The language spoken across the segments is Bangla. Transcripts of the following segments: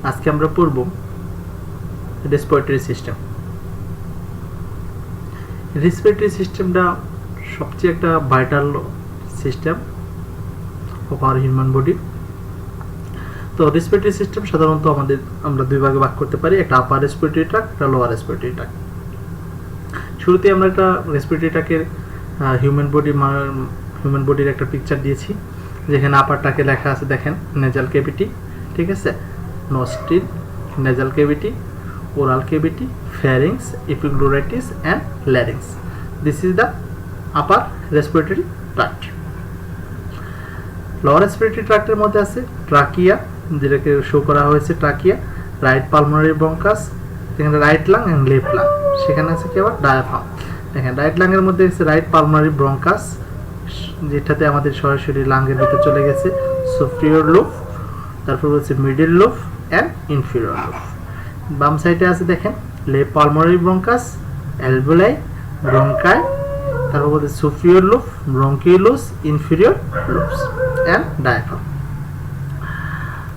আজকে আমরা পড়ব রেসপিরেটরি সিস্টেম। রেসপিরেটরি সিস্টেমটা সবচেয়ে একটা vital system of our human body. তো রেসপিরেটরি সিস্টেম সাধারণত আমরা দুই ভাগে ভাগ করতে পারি, একটা আপার রেসপিরেটরি ট্র্যাক্ট, একটা লোয়ার রেসপিরেটরি ট্র্যাক্ট। শুরুতে আমরা একটা রেসপিরেটরি ট্র্যাক্টের হিউম্যান বডির একটা পিকচার দিয়েছি, যেখানে আপার ট্র্যাকে লেখা আছে, দেখেন, নেজাল ক্যাভিটি, ঠিক আছে, nostril, nasal cavity, oral cavity, pharynx, epiglottis and larynx. This is the upper respiratory tract. Lower respiratory ট্র্যাক্টের মধ্যে আছে ট্রাকিয়া, যেটাকে শো করা হয়েছে ট্রাকিয়া, রাইট পালমোনারি ব্রঙ্কাস, এখানে right lung and left lung, সেখানে আছে কি আবার ডায়াফ্রাম। দেখেন রাইট লাংয়ের মধ্যে আছে রাইট পালমোনারি ব্রঙ্কাস, যেটাতে আমাদের সরাসরি লাংয়ের ভিতরে চলে গেছে সুপিরিয়র লুপ, তারপর হচ্ছে middle lobe and inferior lobe. বাম সাইডে আছে দেখেন left pulmonary bronchus, alveoli, bronchi, তারপর হচ্ছে superior lobe, bronchioles, inferior lobes and diaphragm.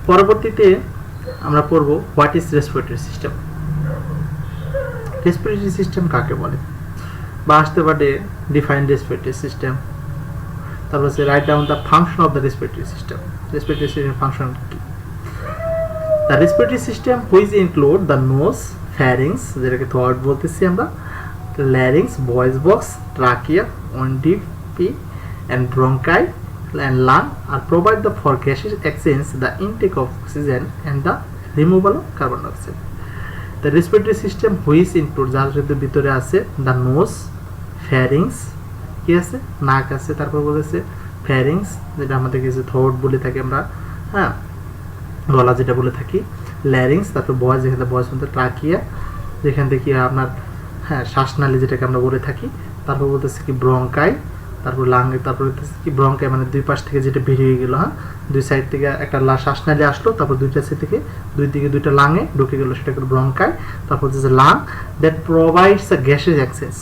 পরবর্তীতে আমরা পড়ব what is respiratory system. Respiratory system কাকে বলে, বা আসতে পারে ডিফাইন রেসপিরেটরি সিস্টেম, তারপর হচ্ছে write down the function of the respiratory system. Respiratory system function কি? The respiratory system which include the nose, pharynx, যেটাকে থ্রোট বলতেছি আমরা, larynx, voice box, trachea, ONDP and bronchi and lung are provide the for gaseous exchange, the intake of oxygen and the removal of carbon dioxide. The respiratory system which include যার ভিতরে আছে the nose, pharynx, কি আছে, নাক আছে, তারপর বলেছে pharynx, যেটা আমাদের কিছু থ্রোট বলে থাকি আমরা, হ্যাঁ, গলা যেটা বলে থাকি, larynx, তারপর ভয়েস, যেখানে ভয়েস মধ্যে ট্রাকিয়া, যেখান থেকে আপনার শ্বাসনালী যেটাকে আমরা বলে থাকি, তারপর বলতেছে কি ব্রঙ্কাই, তারপর লাঙ্গে, তারপর বলতেছে কি ব্রঙ্কাই মানে দুই পাশ থেকে যেটা বেরিয়ে গেল, হ্যাঁ, দুই সাইড থেকে একটা শ্বাসনালী আসলো, তারপর দুইটা সাইড থেকে দুই দিকে দুইটা লাঙে ঢুকে গেল, সেটাকে ব্রঙ্কাই। তারপর হচ্ছে lung that provides a gases access.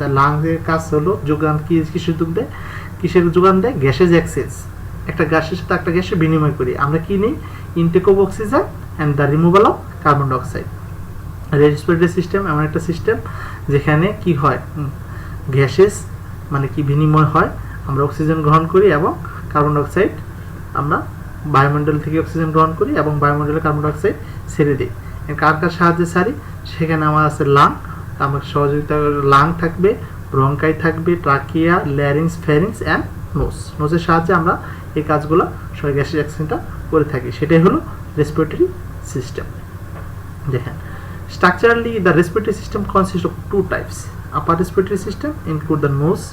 The লাংয়ের কাজ হলো যোগান, কিসের যোগ দেয়, কিসের যোগান দেয়, গ্যাসেস অ্যাক্সেস। একটা গ্যাসের সাথে একটা গ্যাসের বিনিময় করি আমরা, কি নেই, intact of oxygen and the removal of carbon dioxide. Respiratory system এমন একটা সিস্টেম যেখানে কি হয়, গ্যাসেস মানে কি বিনিময় হয়, আমরা অক্সিজেন গ্রহণ করি এবং কার্বন ডাইঅক্সাইড, আমরা বায়ুমণ্ডল থেকে অক্সিজেন গ্রহণ করি এবং বায়ুমণ্ডলে কার্বন ডাইঅক্সাইড ছেড়ে দিই। কার কার সাহায্যে ছাড়ি, সেখানে আমার আছে লাং, আমার সহযোগিতা লাং থাকবে, ব্রঙ্কাই থাকবে, trachea, larynx, pharynx and nose. নোজের সাহায্যে আমরা এই কাজগুলো গ্যাসের অ্যাকশনটা করে থাকি, সেটাই হলো রেসপিরেটরি সিস্টেম। দেখেন structurally the respiratory system consists of two types. Upper respiratory system include the nose,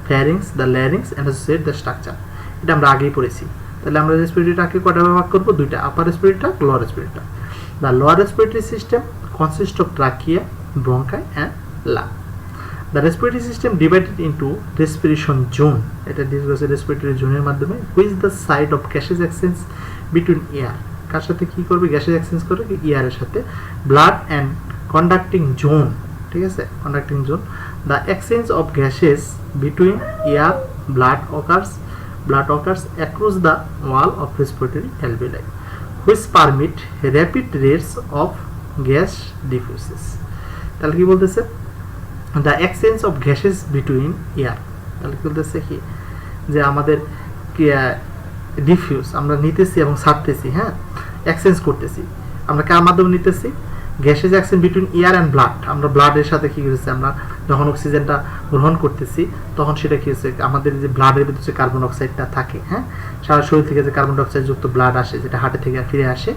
pharynx, the larynx and associate the structure. এটা আমরা আগেই পড়েছি। তাহলে আমরা রেসপিরেটরিটাকে কয়টা ভাগ করব, দুইটা, upper respiratory, lower respiratory. The lower respiratory system consists of trachea, bronchi and lung. The respiratory system divided into respiration zone. এটা রেসপিরেটরি জোনের মাধ্যমে, which is the site of gaseous exchange between air, কার সাথে কি করবে, গ্যাসের এক্সচেঞ্জ করবে এয়ারের সাথে, ব্লাড অ্যান্ড কন্ডাক্টিং জোন, ঠিক আছে, conducting zone. The exchange of gases between air blood occurs across the wall of respiratory alveoli, which permit rapid rates of gas diffuses. তাহলে কি বলতেছে, the exchange of gases between air, তাহলে কি বলতেছে কি, যে আমাদের ডিফিউজ আমরা নিতেছি এবং ছাড়তেছি, হ্যাঁ, এক্সচেঞ্জ করতেছি, আমরা কার মাধ্যমে নিতেছি, gases exchange between air and blood. আমরা ব্লাডের সাথে কি হচ্ছে, আমরা যখন অক্সিজেনটা গ্রহণ করতেছি তখন সেটা কি হচ্ছে, আমাদের যে ব্লাডের ভিতরে যে কার্বন ডাইঅক্সাইডটা থাকে, হ্যাঁ, সারা শরীর থেকে যে কার্বন ডাইঅক্সাইড যুক্ত ব্লাড আসে, যেটা হার্টে থেকে ফিরে আসে,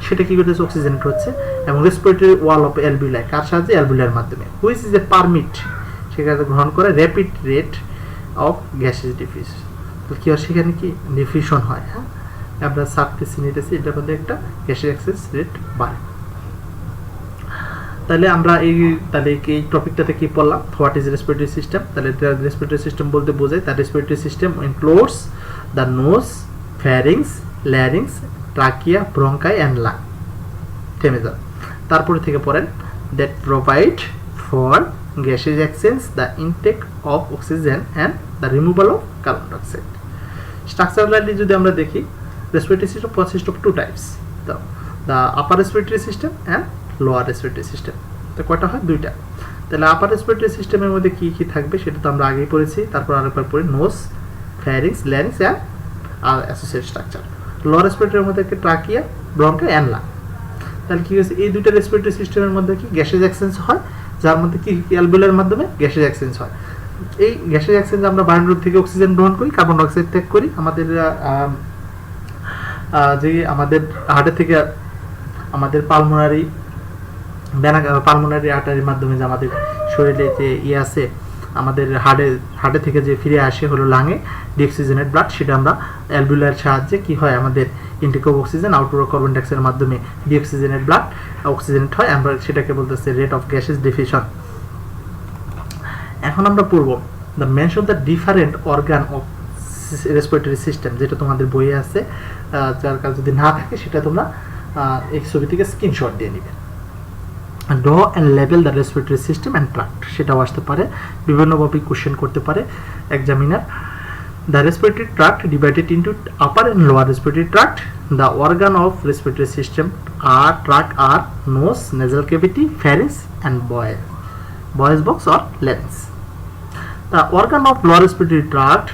সেটা কি করতেছে, অক্সিজেনেট হচ্ছে এবং রেসপিরেটরি ওয়াল অফ অ্যালভিওলাই, কার সাহায্যে, অ্যালভিওলাইয়ের মাধ্যমে, হুইচ ইজ এ পারমিট, সেখানে গ্রহণ করে rapid rate of gases diffuse. কি হয়, সেখানে কি ডিফিউশন হয়, হ্যাঁ, আমরা ছাড়তেছি নিতেছি, এটার মধ্যে একটা গ্যাসের অ্যাক্সেস রেট বাড়ে। তাহলে আমরা এই টপিকটাতে কি পড়লাম, হোয়াট ইজ রেসপিরেটরি সিস্টেম। তাহলে রেসপিরেটরি সিস্টেম বলতে বোঝায় তার respiratory system includes the nose, pharynx, larynx, trachea, bronchi and lung. থেমে যান, তারপরে থেকে পড়েন, that provide for gases exchange, the intake of oxygen and the removal of carbon dioxide. Structurally যদি আমরা দেখি, respiratory system consists of two types. The upper respiratory system and lower respiratory system. তো কয়টা হয়? দুইটা। তাহলে আপার রেসপিরেটরি সিস্টেমের মধ্যে কী কী থাকবে সেটা তো আমরা আগেই পড়েছি, তারপর আরেকবার পড়ি nose, pharynx, larynx and associated structure. Lower রেসপিরেটরির মধ্যে ট্রাকিয়া, ব্রঙ্কা অ্যান্ড লাং। তাহলে কী হয়েছে, এই দুইটা রেসপিরেটরি সিস্টেমের মধ্যে কি গ্যাসেজ এক্সচেঞ্জ হয়, যার মধ্যে কি অ্যালভিওলার মাধ্যমে গ্যাসেজ এক্সচেঞ্জ হয়। এই গ্যাসেজ এক্সচেঞ্জ আমরা বায়ুমণ্ডল থেকে অক্সিজেন গ্রহণ করি, কার্বন ডাইঅক্সাইড ত্যাগ করি, আমাদের যে আমাদের হার্টের থেকে আমাদের পালমোনারি আর্টারির মাধ্যমে যে আমাদের শরীরে যে আছে আমাদের হার্টে থেকে যে ফিরে আসে হলো লাঙে ডিঅক্সিজেনেট ব্লাড, সেটা আমরা অ্যালভিওলার সাহায্যে কি হয়, আমাদের intake of oxygen, output of carbon ডাইঅক্সাইডের মাধ্যমে ডিঅক্সিজেনেট ব্লাড অক্সিজেনেট হয়, আমরা সেটাকে বলতেছে রেট অফ গ্যাসেস ডিফিউশন। এখন আমরা পড়ব the mention the different organ of respiratory system, যেটা তোমাদের বইয়ে আছে, যার কাছে যদি না থাকে সেটা তোমরা এই ছবি থেকে স্ক্রিনশট দিয়ে নিবে। draw and label the respiratory system and tract, সেটাও আসতে পারে, বিভিন্নভাবে কোশ্চেন করতে পারে examiner. The respiratory tract divided into upper and lower respiratory tract. The organ of respiratory system tract are nose, nasal cavity, pharynx and Boy's box or larynx. The organ of lower respiratory tract,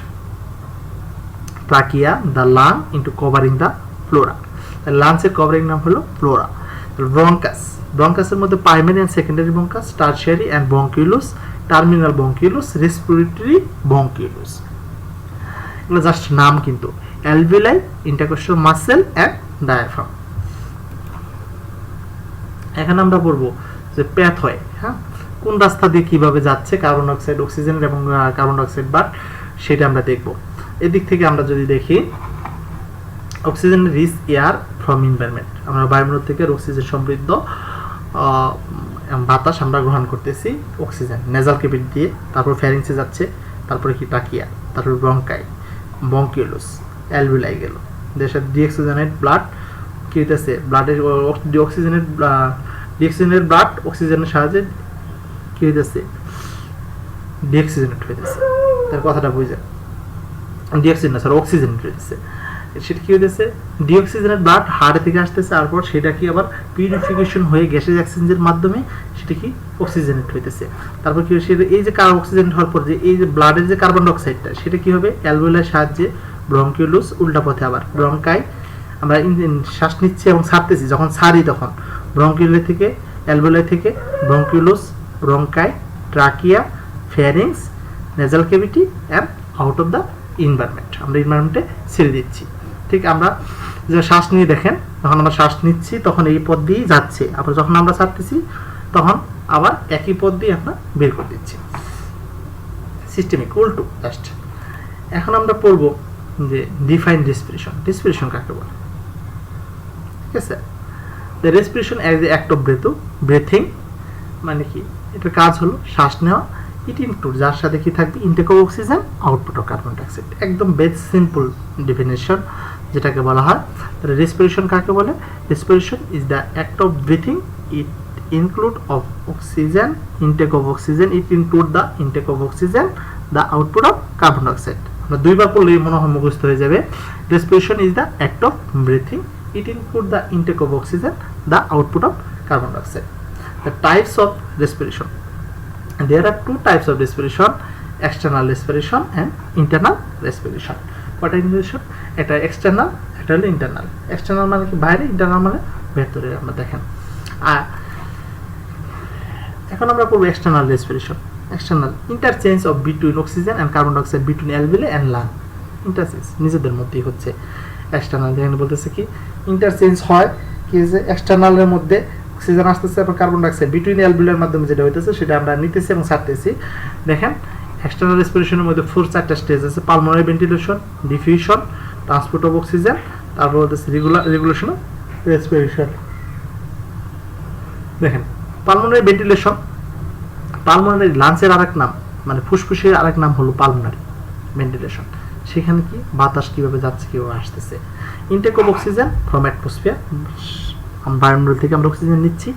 trachea, the lung into covering the flora. The lungs এর covering নাম হলো flora. Bronchus, ব্রঙ্কাসের মধ্যে primary and secondary bronchus, tertiary and bronchioles, terminal bronchioles, respiratory bronchioles. এগুলো জাস্ট নাম, কিন্তু alveoli, intercostal muscle and diaphragm. এখন আমরা পড়বো যে প্যাথওয়ে, হ্যাঁ, কোন রাস্তা দিয়ে কিভাবে যাচ্ছে কার্বন ডাইঅক্সাইড, অক্সিজেন এবং কার্বন ডাইঅক্সাইড বাট, সেটা আমরা দেখব। এদিক থেকে আমরা যদি দেখি, oxygen rich air from environment, আমরা বায়ুমণ্ডল থেকে অক্সিজেন সমৃদ্ধ বাতাস আমরা গ্রহণ করতেছি, অক্সিজেন নেজাল ক্যাভিটি দিয়ে, তারপর ফ্যারিংসে যাচ্ছে, তারপরে কি ট্রাকিয়া, তারপর ব্রঙ্কাই, ব্রঙ্কিউলুস, অ্যালভিওলাই গেল। দেশের ডিঅক্সিজেনেট ব্লাড কি হইতেছে, ব্লাডের ডিঅক্সিজেনেট ব্লাড অক্সিজেনের সাহায্যে কি হইতেছে, ডিঅক্সিজেনেট হইতেছে। তার কথাটা বুঝে, ডিঅক্সিজেন না স্যার, অক্সিজেনেট হইতেছে। সেটা কি হইতেছে, ডিঅক্সিজেনেট ব্লাড হার্ট থেকে আসতেছে, তারপর সেটা কি আবার পিউরিফিকেশন হয়ে গ্যাসেজ এক্সচেঞ্জের মাধ্যমে সেটা কি অক্সিজেনেট হইতেছে। তারপর কি সেটা এই যে অক্সিজেন হওয়ার পর যে এই যে ব্লাডের যে কার্বন ডাইঅক্সাইডটা, সেটা কি হবে অ্যালভিওলার সাহায্যে ব্রঙ্কিউলুস, উল্টা পথে আবার ব্রঙ্কাই, আমরা শ্বাস নিচ্ছি এবং ছাড়তেছি, যখন ছাড়ি তখন ব্রঙ্কিউলার থেকে, অ্যালভিওলার থেকে bronchioles, bronchi, trachea, pharynx, nasal cavity and out of the environment, আমরা এনভায়রনমেন্টে ছেড়ে দিচ্ছি। ঠিক আমরা যে শ্বাস নিয়ে দেখেন, যখন আমরা শ্বাস নিচ্ছি তখন এই পথ দিয়েই যাচ্ছে, আবার যখন আমরা ছাড়তেছি তখন আবার একই পথ দিয়ে আমরা বের করে দিচ্ছি, সিস্টেমিক উল্টো জাস্ট। এখন আমরা পড়ব যে ডিফাইন রেসপিরেশন। রেসপিরেশন কাকে বলে? ঠিক আছে, the respiration as a act of breathing, মানে কি, এটার কাজ হলো শ্বাস নেওয়া। ইট ইনক্লুড, যার সাথে কি থাকবে, intact of oxygen, output of carbon dioxide. একদম বেস সিম্পল ডেফিনেশন যেটাকে বলা হয়। তাহলে রেসপিরেশন কাকে বলে? Respiration is the act of breathing, it include of oxygen, intact of oxygen, it include the intake of oxygen, the output of carbon dioxide. আমরা দুইবার পড়লেই মনে হয় মুখস্থ হয়ে যাবে। Respiration is the act of breathing, it include the intake of oxygen, the output of carbon dioxide. The types of respiration. And there are two types of respiration, external respiration and internal respiration. What is respiration? এটা external, এটা হলো internal. External মানে কি বাইরে, internal মানে ভেতরে। আমরা দেখেন এখন আমরা পড়ব external respiration. External, interchange of between oxygen and carbon dioxide between alveoli and lung. Interchange নিজেদের মধ্যেই হচ্ছে external। যেখানে বলতেছে কি interchange হয় কি, যে external এর মধ্যে অক্সিজেন আসতেছে এবং কার্বন ডাইঅক্সাইড বিটুইন অ্যালভিওলার মাধ্যমে যেটা হইতেছে সেটা আমরা নিতেছি এবং ছাড়তেছি। দেখেন এক্সটার্নাল রেসপিরেশনের মধ্যে 4-4টা স্টেজ আছে, pulmonary ventilation, diffusion, transport of oxygen, তারপর হচ্ছে রেগুলেশন অফ রেসপিরেশন। দেখেন পালমোনারি ভেন্টিলেশন, পালমোনারি লাঞ্চের আরেক নাম, মানে ফুসফুসের আরেক নাম হলো পালমোনারি ভেন্টিলেশন। সেখানে কি বাতাস কিভাবে যাচ্ছে, কিভাবে আসতেছে। Intake of oxygen from atmosphere, বায়ুমণ্ডল থেকে আমরা অক্সিজেন নিচ্ছি,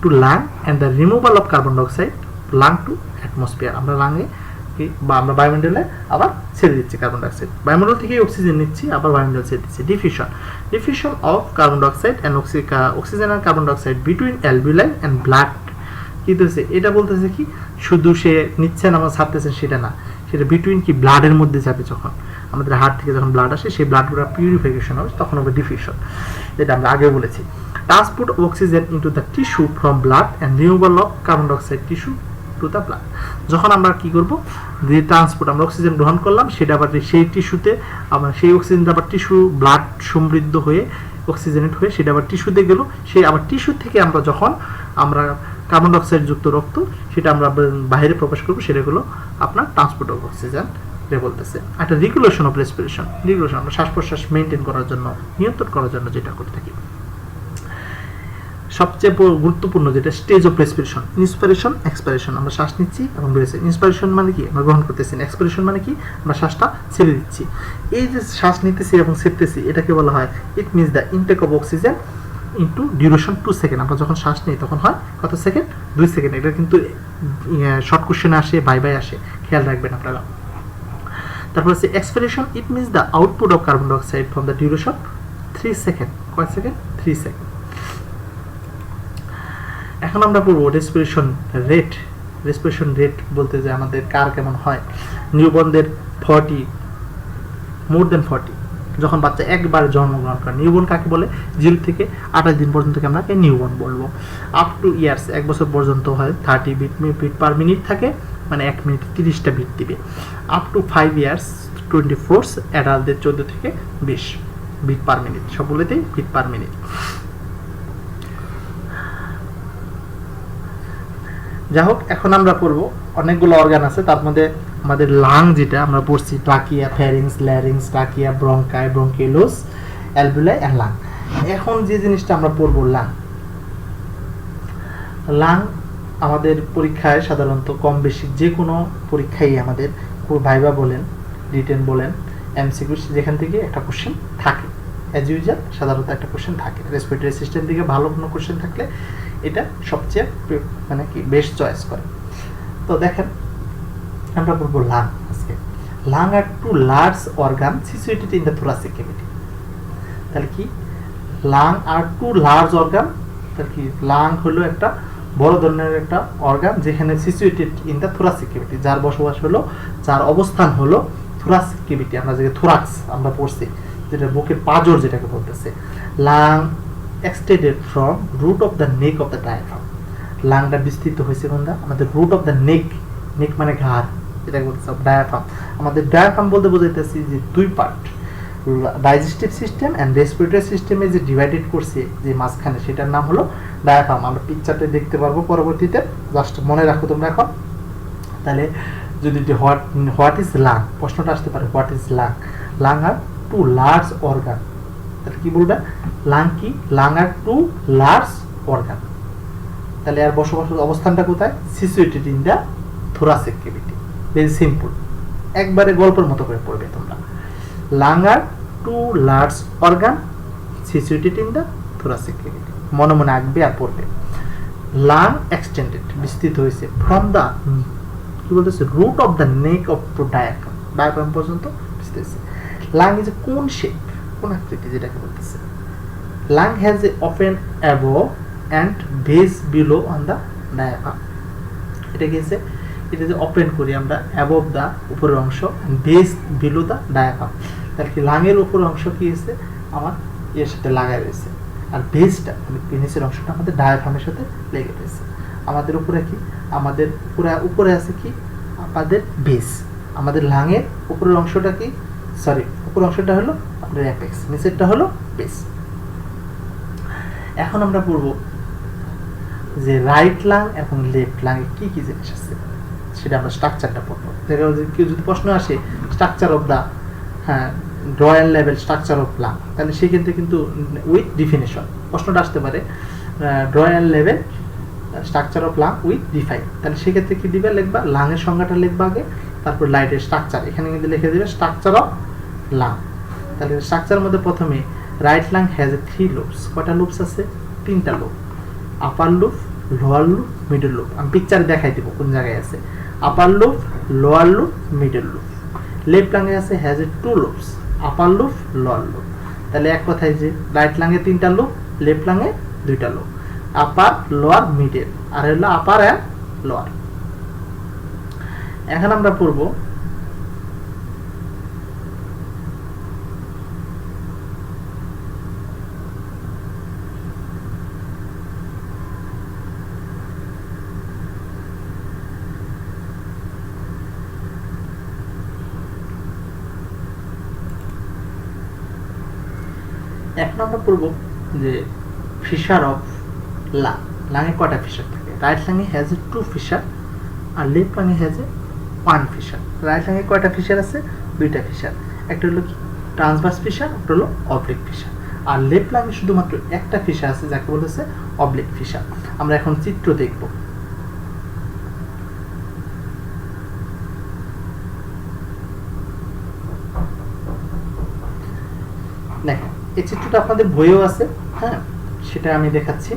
to lung, and the removal of carbon dioxide lung to atmosphere, আমরা লাঙে কি বা আমরা বায়ুমণ্ডলে আবার ছেড়ে দিচ্ছি কার্বন ডাইঅক্সাইড, বায়ুমণ্ডল থেকে অক্সিজেন নিচ্ছি আবার বায়ুমণ্ডলে ছেড়ে দিচ্ছি। Diffusion of carbon dioxide and oxygen and carbon dioxide between alveoli and blood. কি বলতেছে, এটা বলতেছে কি শুধু সে নিচ্ছেন আমরা ছাড়তেছেন সেটা না, সেটা বিটুইন কি ব্লাডের মধ্যে যাবে, যখন আমাদের হার্ট থেকে যখন ব্লাড আসে সেই ব্লাডগুলো পিউরিফিকেশন হবে তখন হবে ডিফিউশন, যেটা আমরা আগে বলেছি। Transport of oxygen into the tissue from blood and removal of carbon dioxide tissue to the blood. যখন আমরা কি করব, যে ট্রান্সপোর্ট আমরা অক্সিজেন গ্রহণ করলাম সেটা আবার সেই টিস্যুতে, আবার সেই অক্সিজেনটা আবার টিস্যু ব্লাড সমৃদ্ধ হয়ে অক্সিজেনেট হয়ে সেটা আবার টিস্যুতে গেল, সেই আবার টিস্যু থেকে আমরা যখন আমরা কার্বন ডাইঅক্সাইড যুক্ত রক্ত সেটা আমরা বাইরে প্রকাশ করবো, সেটা হলো আপনার ট্রান্সপোর্ট অফ অক্সিজেন বলতেছে। একটা রেগুলেশন অফ রেসপিরেশন, রেগুলেশন আমরা শ্বাস প্রশ্বাস মেনটেন করার জন্য, নিয়ন্ত্রণ করার জন্য যেটা করে থাকি। সবচেয়ে গুরুত্বপূর্ণ যেটা stage of respiration, inspiration expiration, আমরা শ্বাস নিচ্ছি এবং বেরোচ্ছি। ইন্সপিরেশন মানে কি আমরা গ্রহণ করতেছি, এক্সপিরেশন মানে কি আমরা শ্বাসটা ছেড়ে দিচ্ছি। এই যে শ্বাস নিতেছি এবং ছেড়তেছি এটাকে বলা হয় it means the intake of oxygen into duration 2 second. আমরা যখন শ্বাস নিই তখন হয় কত সেকেন্ড, 2 সেকেন্ড। এটা কিন্তু শর্ট কোশ্চেনে আসে, বাই আসে, খেয়াল রাখবেন আপনারা। তারপর হচ্ছে expiration, it means the output of carbon dioxide from the duration 3 second. কয় সেকেন্ড? 3 সেকেন্ড। এখন আমরা পড়বো রেসপিরেশন রেট। রেসপিরেশন রেট বলতে যে আমাদের কার কেমন হয়, নিউবর্নদের 40, মোর দেন 40, যখন বাচ্চা একবার জন্মগ্রহণ করে। নিউবর্ন কাকে বলে? 0 থেকে 28 দিন পর্যন্ত আমরা নিউবর্ন বলবো। আপ টু ইয়ার্স, 1 বছর পর্যন্ত হয় 30 বিট পার মিনিট থাকে, মানে 1 মিনিটে 30টা বিট দিবে। আপ টু 5 ইয়ার্স 24, অ্যাডাল্টদের 14 থেকে 20 বিট পার মিনিট, সবগুলোতেই বিট পার মিনিট। যাই হোক, এখন আমরা পড়বো অনেকগুলো অর্গান আছে, তার মধ্যে আমাদের লাং যেটা আমরা পড়ছি, trachea, pharynx, larynx, trachea, bronchi, bronchioles, alveoli and lung. এখন যে জিনিসটা আমরা পড়বো লাং। লাং আমাদের পরীক্ষায় সাধারণত কম বেশি যে কোনো পরীক্ষায় আমাদের ভাইবা বলেন, রিটেন বলেন, এমসিকিউ, যেখান থেকে একটা কোশ্চেন থাকে, অ্যাজ ইউজুয়াল সাধারণত একটা কোশ্চেন থাকে। রেসপিরেটরি সিস্টেম থেকে ভালো কোনো কোশ্চেন থাকলে এটা সবচেয়ে মানে কি বেস্ট চয়েস করে। তো দেখেন আমরা বলবো লাং আজকে। Lung are two large organ situated in the thoracic cavity. তাহলে কি lung are two large organ, তাহলে কি লাং হলো একটা বড় ধরনের একটা অর্গান যেখানে situated in the thoracic cavity, যার বসবাস হলো, যার অবস্থান হলো থোরাসিক ক্যাভিটি। আমরা যে থোরাক্স আমরা পড়ছি, যেটা বুকের পাঁজর যেটাকে বলতেছে। Lung extended from root of the neck of the diaphragm. লাংটা বিস্তৃত হয়েছে কোনটা? আমাদের root of the neck, neck মানে ঘাড়, যেটাকে বলতেছে ডায়াফ্রাম। আমাদের ডায়াফ্রাম বলতে বোঝাইতেছি যে দুই part, digestive system and respiratory সিস্টেমে যে ডিভাইডেড করছে যে মাঝখানে, সেটার নাম হলো ডায়াফ্রাম। আমরা পিকচারটা দেখতে পারবো পরবর্তীতে, জাস্ট মনে রাখো তোমরা এখন। তাহলে যদি হোয়াট ইজ লাং প্রশ্নটা আসতে পারে, what is lung? Lung are two large organ. তাহলে কি বলবে? লাং কি? Lung are two large organ. তাহলে আর বসবাস অবস্থানটা কোথায়? Situated in the thoracic cavity. Very simple, একবারে গল্পের মতো করে পড়বে তোমরা। Lung are two large organ situated in the thoracic cavity, মনে মনে আঁকবে আর পড়বে। লাং এক্সটেন্ডেড, বিস্তৃত হয়েছে, ফ্রম দ্য কি বলতেছে, root of the neck of to diaphragm, diaphragm পর্যন্ত বিস্তৃত হয়েছে। লাং ইজ এ কোন শেপ, কোন আকৃতি যেটাকে বলতেছে। Lung has A open above and base below on the diaphragm. এটা কি আছে? এটা যে ওপেন করি আমরা, অ্যাবভ দ্য উপরের অংশ, বেস বিলো দ্য ডায়াফ্রাম। তাহলে কি লাংয়ের উপরের অংশ কি আছে আমার এর সাথে লাগাই রয়েছে, আর বেসটা পেনিসের অংশটা আমাদের ডায়াফ্রামের সাথে লেগে রয়েছে। আমাদের উপরে কি, আমাদের উপরে আছে কি আমাদের বেস। আমাদের লাংয়ের উপরের অংশটা কি, সরি উপরের অংশটা হলো আপনার অ্যাপেক্স, নিচেরটা হলো বেস। এখন আমরা পড়বো যে রাইট লাং এবং লেফট লাংয়ে কি কি জিনিস আছে, সেটা আমরা স্ট্রাকচারটা পড়বো। কেউ যদি প্রশ্ন আসে structure of the royal level structure of lung, তাহলে সেক্ষেত্রে কিন্তু উইথ ডিফিনেশন প্রশ্নটা আসতে পারে, royal level structure of lung with define. তাহলে সেক্ষেত্রে কি দিবে, লিখবা লাংয়ের সংজ্ঞাটা লিখবা আগে, তারপর লাইটের স্ট্রাকচার এখানে কিন্তু লিখে দেবে স্ট্রাকচার অফ লাং। তাহলে স্ট্রাকচারের মধ্যে প্রথমে right lung has a 3 loops. কয়টা লুপস আছে? 3টা loop, upper loop, lower loop, middle loop. আমি পিকচারে দেখাই দিব কোন জায়গায় আছে। Upper loop, lower loop, middle loop. Left লাংয়ে আছে has a two loops, upper loop, lower loop. তাহলে এক কথায় যে রাইট লাংয়ে 3টা লুপ, লেফট লাংয়ে 2টা লুপ, আপার, লোয়ার, মিডল, আর হলো আপার অ্যান্ড লোয়ার। এখন আমরা পড়ব যে ফিশার অফ লাং। লাংয়ে কয়টা ফিশার থাকে? রাইট লাংয়ে হ্যাজ এ 2 ফিশার আর লেফট লাংয়ে হ্যাজ এ 1 ফিশার। রাইট লাংয়ে কয়টা ফিশার আছে? 2টা ফিশার। একটা হলো কি ট্রান্সভার্স ফিশার, একটা হলো অবলিক ফিশার। আর লেফট লাংয়ে শুধুমাত্র একটা ফিশার আছে যাকে বলেছে অবলিক ফিশার। আমরা এখন চিত্র দেখব। দেখো এই চিত্রটা আপনাদের বইয়েও আছে, হ্যাঁ সেটা আমি দেখাচ্ছি।